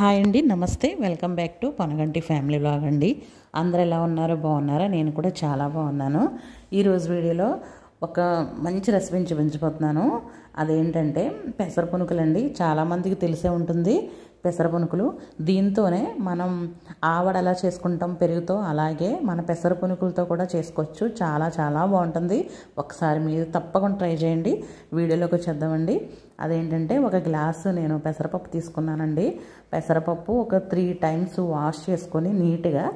Hi అండి, నమస్తే. Welcome back to Panaganti family vlog అండి. అందరూ ఎలా ఉన్నారో బాగున్నారా? నేను కూడా చాలా బాగున్నాను. ఈరోజు వీడియోలో ఒక మంచి రెసిపీని చూపించబోతున్నాను. అదేంటంటే పెసర పునుకులు అండి. చాలామందికి తెలిసే ఉంటుంది పెసర పునుకులు. దీంతోనే మనం ఆవడ ఎలా చేసుకుంటాం పెరుగుతో, అలాగే మన పెసర పునుకులతో కూడా చేసుకోవచ్చు. చాలా చాలా బాగుంటుంది. ఒకసారి మీరు తప్పకుండా ట్రై చేయండి. వీడియోలోకి వచ్చేద్దామండి. అదేంటంటే ఒక గ్లాసు నేను పెసరపప్పు తీసుకున్నానండి. పెసరపప్పు ఒక 3 టైమ్స్ వాష్ చేసుకొని నీట్గా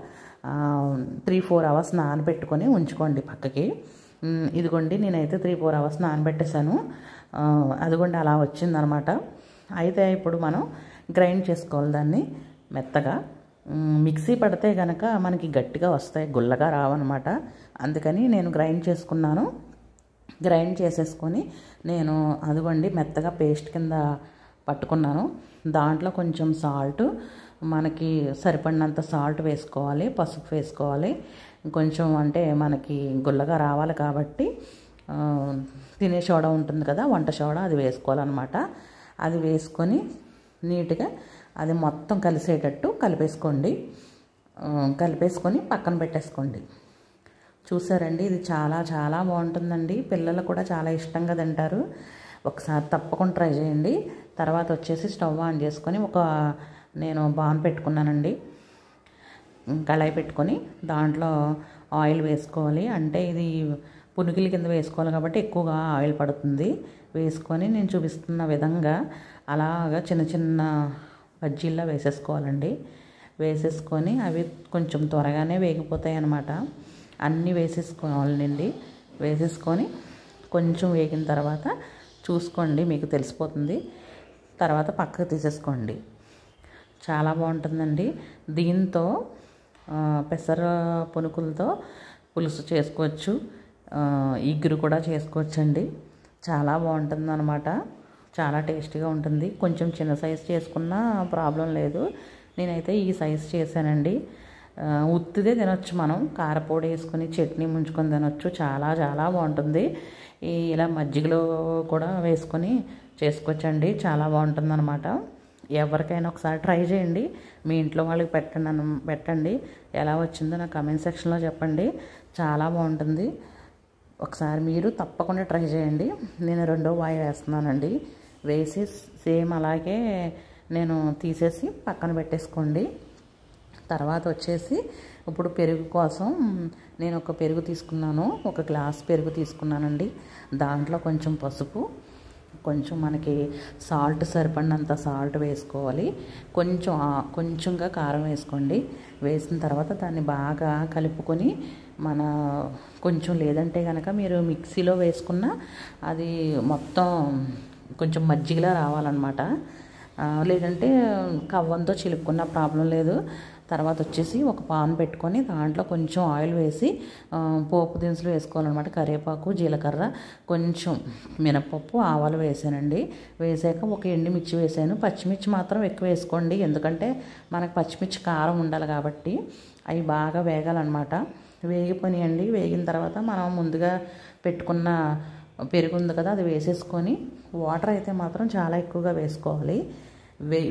3-4 అవర్స్ నానబెట్టుకొని ఉంచుకోండి పక్కకి. ఇదిగోండి, నేనైతే 3-4 అవర్స్ నానబెట్టేశాను. అదిగోండి అలా వచ్చిందనమాట. అయితే ఇప్పుడు మనం గ్రైండ్ చేసుకోవాలి దాన్ని మెత్తగా. మిక్సీ పడితే కనుక మనకి గట్టిగా వస్తాయి, గుల్లగా రావన్నమాట. అందుకని నేను గ్రైండ్ చేసుకున్నాను. గ్రైండ్ చేసేసుకొని నేను అదిగోండి మెత్తగా పేస్ట్ కింద పట్టుకున్నాను. దాంట్లో కొంచెం సాల్ట్, మనకి సరిపడినంత సాల్ట్ వేసుకోవాలి, పసుపు వేసుకోవాలి. కొంచెం అంటే మనకి గుల్లగా రావాలి కాబట్టి తినే సోడా ఉంటుంది కదా, వంట సోడా, అది వేసుకోవాలన్నమాట. అది వేసుకొని నీట్గా అది మొత్తం కలిసేటట్టు కలిపేసుకోండి. కలిపేసుకొని పక్కన పెట్టేసుకోండి. చూసారండి, ఇది చాలా చాలా బాగుంటుందండి. పిల్లలు కూడా చాలా ఇష్టంగా తింటారు. ఒకసారి తప్పకుండా ట్రై చేయండి. తర్వాత వచ్చేసి స్టవ్ ఆన్ చేసుకొని నేను బాన్ పెట్టుకున్నానండి. కళాయి పెట్టుకొని దాంట్లో ఆయిల్ వేసుకోవాలి. అంటే ఇది పునుగుల కింద వేసుకోవాలి కాబట్టి ఎక్కువగా ఆయిల్ పడుతుంది. వేసుకొని నేను చూపిస్తున్న విధంగా అలాగా చిన్న చిన్న బజ్జీల్లో వేసేసుకోవాలండి. వేసేసుకొని అవి కొంచెం త్వరగానే వేగిపోతాయి అన్నమాట. అన్నీ వేసేసుకోవాలండి. వేసేసుకొని కొంచెం వేగిన తర్వాత చూసుకోండి, మీకు తెలిసిపోతుంది. తర్వాత పక్కకు తీసేసుకోండి. చాలా బాగుంటుందండి. దీంతో పెసర పునుకులతో పులుసు చేసుకోవచ్చు, ఇగురు కూడా చేసుకోవచ్చండి. చాలా బాగుంటుంది అన్నమాట. చాలా టేస్టీగా ఉంటుంది. కొంచెం చిన్న సైజు చేసుకున్నా ప్రాబ్లం లేదు. నేనైతే ఈ సైజు చేశానండి. ఉత్తిదే తినొచ్చు, మనం కారపొడి వేసుకొని చట్నీ ముంచుకొని తినొచ్చు. చాలా చాలా బాగుంటుంది. ఇలా మజ్జిగలో కూడా వేసుకొని చేసుకోవచ్చండి. చాలా బాగుంటుంది అన్నమాట. ఎవరికైనా ఒకసారి ట్రై చేయండి. మీ ఇంట్లో వాళ్ళకి పెట్టండి. ఎలా వచ్చిందో నా కామెంట్ సెక్షన్లో చెప్పండి. చాలా బాగుంటుంది. ఒకసారి మీరు తప్పకుండా ట్రై చేయండి. నేను రెండో వాయి వేస్తున్నానండి. వేసి సేమ్ అలాగే నేను తీసేసి పక్కన పెట్టేసుకోండి. తర్వాత వచ్చేసి ఇప్పుడు పెరుగు కోసం నేను ఒక పెరుగు తీసుకున్నాను. ఒక గ్లాస్ పెరుగు తీసుకున్నానండి. దాంట్లో కొంచెం పసుపు, కొంచెం మనకి సాల్ట్, సరిపడినంత సాల్ట్ వేసుకోవాలి. కొంచెంగా కారం వేసుకోండి. వేసిన తర్వాత దాన్ని బాగా కలుపుకొని కొంచెం లేదంటే కనుక మీరు మిక్సీలో వేసుకున్న అది మొత్తం కొంచెం మజ్జిగలా రావాలన్నమాట. లేదంటే కవ్వంతో చిలుపుకున్న ప్రాబ్లం లేదు. తర్వాత వచ్చేసి ఒక పాన్ పెట్టుకొని దాంట్లో కొంచెం ఆయిల్ వేసి పోపు దినుసులు వేసుకోవాలన్నమాట. కరివేపాకు, జీలకర్ర, కొంచెం మినపప్పు, ఆవాలు వేసానండి. వేసాక ఒక ఎండుమిర్చి వేసాను. పచ్చిమిర్చి మాత్రం ఎక్కువ వేసుకోండి, ఎందుకంటే మనకు పచ్చిమిర్చి కారం ఉండాలి కాబట్టి. అవి బాగా వేగాలన్నమాట. వేగిపోయినాయండి. వేగిన తర్వాత మనం ముందుగా పెట్టుకున్న పెరుగు ఉంది కదా, అది వేసేసుకొని వాటర్ అయితే మాత్రం చాలా ఎక్కువగా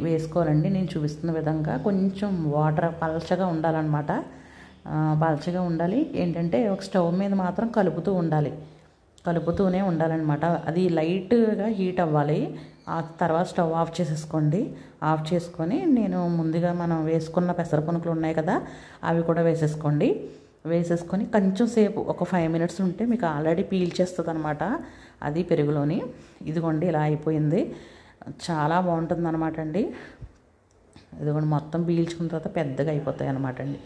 వేసుకోవాలండి. నేను చూపిస్తున్న విధంగా కొంచెం వాటర్ పల్చగా ఉండాలన్నమాట. పల్చగా ఉండాలి. ఏంటంటే ఒక స్టవ్ మీద మాత్రం కలుపుతూనే ఉండాలన్నమాట. అది లైట్గా హీట్ అవ్వాలి. ఆ తర్వాత స్టవ్ ఆఫ్ చేసేసుకోండి. ఆఫ్ చేసుకొని నేను ముందుగా మనం వేసుకున్న పెసర పునుకులు ఉన్నాయి కదా, అవి కూడా వేసేసుకొని కొంచెం సేపు ఒక 5 మినిట్స్ ఉంటే మీకు ఆల్రెడీ పీల్చేస్తుంది అనమాట అది పెరుగులోని. ఇదిగోండి ఇలా అయిపోయింది. చాలా బాగుంటుంది అనమాట అండి. ఇదిగోండి మొత్తం పీల్చుకున్న తర్వాత పెద్దగా అయిపోతాయి అనమాట అండి.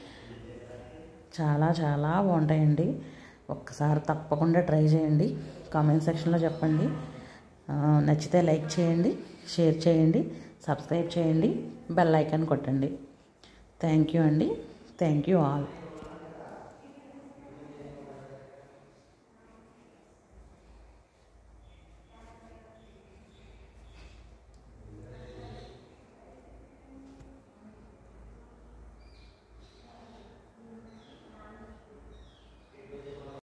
చాలా చాలా బాగుంటాయండి. ఒక్కసారి తప్పకుండా ట్రై చేయండి. కామెంట్ సెక్షన్లో చెప్పండి. నచ్చితే లైక్ చేయండి, షేర్ చేయండి, సబ్స్క్రైబ్ చేయండి, బెల్ ఐకాన్ కొట్టండి. థ్యాంక్ యూ అండి. Thank you all.